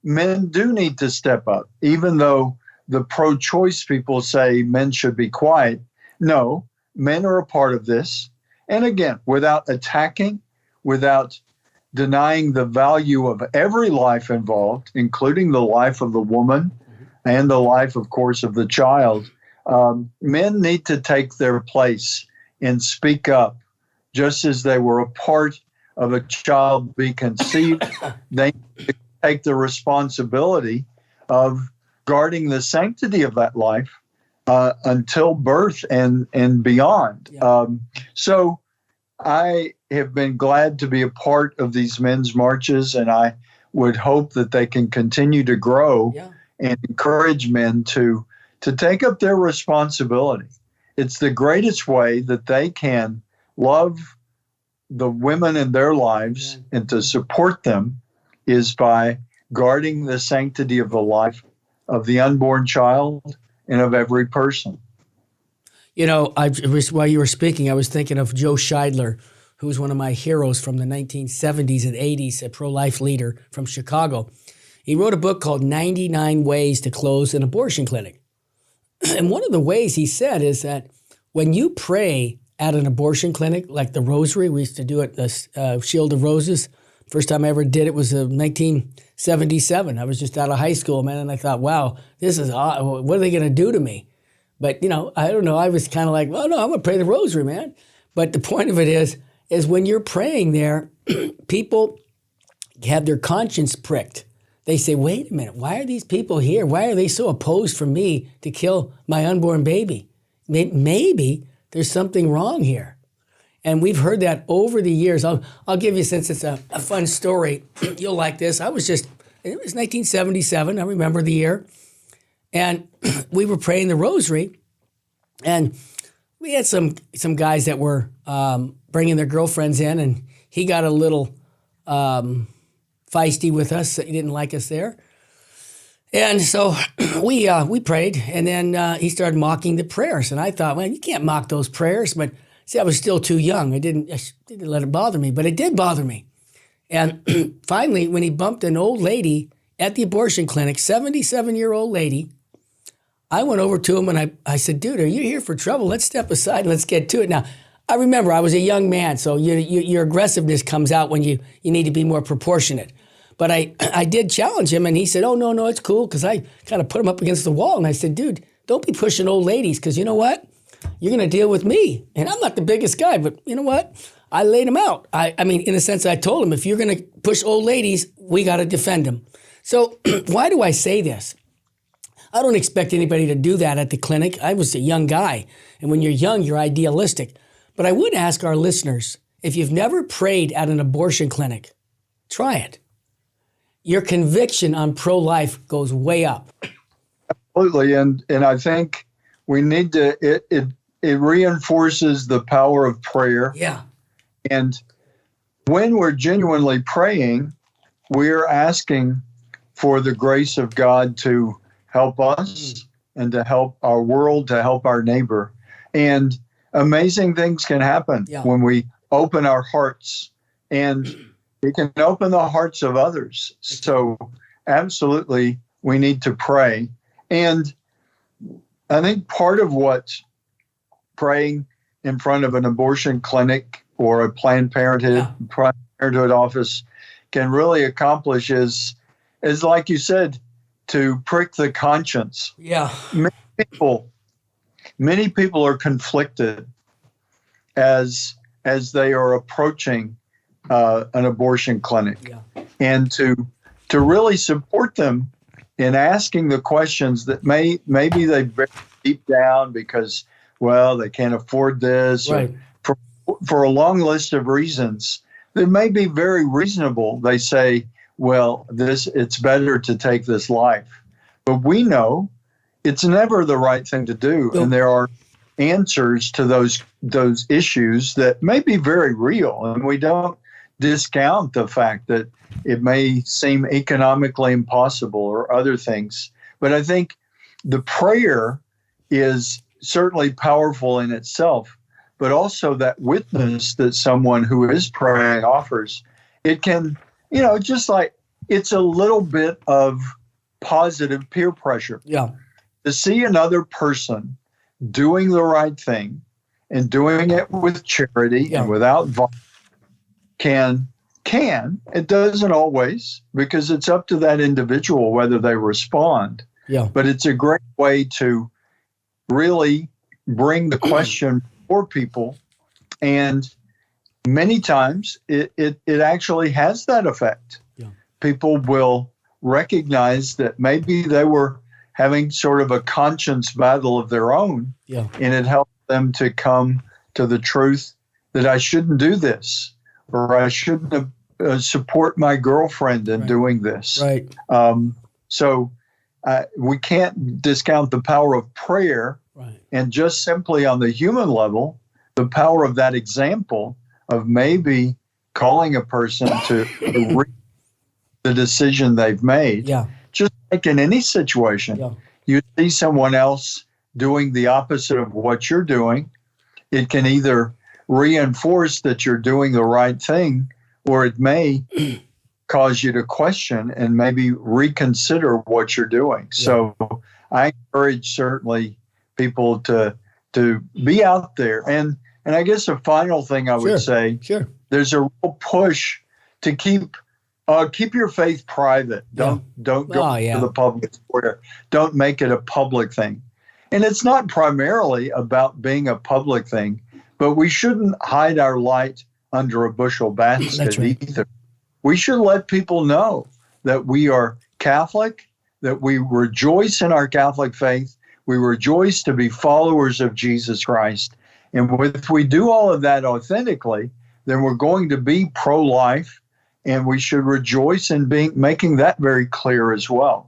men do need to step up, even though the pro-choice people say men should be quiet. No, men are a part of this. And again, without attacking, without denying the value of every life involved, including the life of the woman and the life, of course, of the child, men need to take their place and speak up, just as they were a part of a child being conceived. They take the responsibility of guarding the sanctity of that life until birth and beyond. Yeah. So I have been glad to be a part of these men's marches, and I would hope that they can continue to grow and encourage men to take up their responsibility. It's the greatest way that they can love the women in their lives and to support them is by guarding the sanctity of the life of the unborn child and of every person. You know, while you were speaking, I was thinking of Joe Scheidler, who was one of my heroes from the 1970s and 80s, a pro-life leader from Chicago. He wrote a book called 99 Ways to Close an Abortion Clinic. And one of the ways he said is that when you pray at an abortion clinic, like the Rosary, we used to do it, the Shield of Roses. First time I ever did it was 1977. I was just out of high school, man, and I thought, wow, this is odd. What are they going to do to me? But, you know, I don't know. I was kind of like, well, no, I'm going to pray the Rosary, man. But the point of it is when you're praying there, people have their conscience pricked. They say, wait a minute, why are these people here? Why are they so opposed for me to kill my unborn baby? Maybe there's something wrong here. And we've heard that over the years. I'll give you, since it's a fun story, you'll like this. it was 1977, I remember the year. And we were praying the Rosary, and we had some guys that were bringing their girlfriends in, and he got a little feisty with us. He didn't like us there. And so we prayed, and then he started mocking the prayers. And I thought, well, you can't mock those prayers. But see, I was still too young. I didn't let it bother me, but it did bother me. And finally, when he bumped an old lady at the abortion clinic, 77-year-old lady, I went over to him and I said, dude, are you here for trouble? Let's step aside and let's get to it. Now, I remember I was a young man, so your aggressiveness comes out when you need to be more proportionate. But I did challenge him, and he said, oh, no, it's cool, because I kind of put him up against the wall. And I said, dude, don't be pushing old ladies, because you know what? You're going to deal with me. And I'm not the biggest guy, but you know what? I laid him out. I mean, in a sense, I told him, if you're going to push old ladies, we got to defend them. So why do I say this? I don't expect anybody to do that at the clinic. I was a young guy. And when you're young, you're idealistic. But I would ask our listeners, if you've never prayed at an abortion clinic, try it. Your conviction on pro-life goes way up. Absolutely. And I think we need to, it reinforces the power of prayer. Yeah. And when we're genuinely praying, we're asking for the grace of God to help us and to help our world, to help our neighbor. And amazing things can happen when we open our hearts, and it can open the hearts of others. So absolutely, we need to pray. And I think part of what praying in front of an abortion clinic or a Planned Parenthood office can really accomplish is like you said, to prick the conscience. Yeah. Many people are conflicted as they are approaching an abortion clinic, and to really support them in asking the questions that maybe they bring deep down because, well, they can't afford this, right, or for a long list of reasons that may be very reasonable. They say, well, it's better to take this life. But we know it's never the right thing to do. And there are answers to those issues that may be very real. And we don't discount the fact that it may seem economically impossible or other things. But I think the prayer is certainly powerful in itself, but also that witness that someone who is praying offers. It can, just like it's a little bit of positive peer pressure. Yeah. To see another person doing the right thing and doing it with charity and without violence it doesn't always, because it's up to that individual whether they respond. Yeah. But it's a great way to really bring the question for people. And many times it actually has that effect. Yeah. People will recognize that maybe they were having sort of a conscience battle of their own. Yeah. And it helped them to come to the truth that I shouldn't do this, or I shouldn't support my girlfriend in doing this. Right. So we can't discount the power of prayer. Right. And just simply on the human level, the power of that example of maybe calling a person to read the decision they've made. Yeah. Just like in any situation, you see someone else doing the opposite of what you're doing, it can either reinforce that you're doing the right thing, or it may cause you to question and maybe reconsider what you're doing. Yeah. So I encourage certainly people to be out there. And I guess a final thing I would say, there's a real push to keep your faith private. Don't go to the public square. Don't make it a public thing. And it's not primarily about being a public thing, but we shouldn't hide our light under a bushel basket either. We should let people know that we are Catholic, that we rejoice in our Catholic faith, we rejoice to be followers of Jesus Christ. And if we do all of that authentically, then we're going to be pro-life, and we should rejoice in making that very clear as well.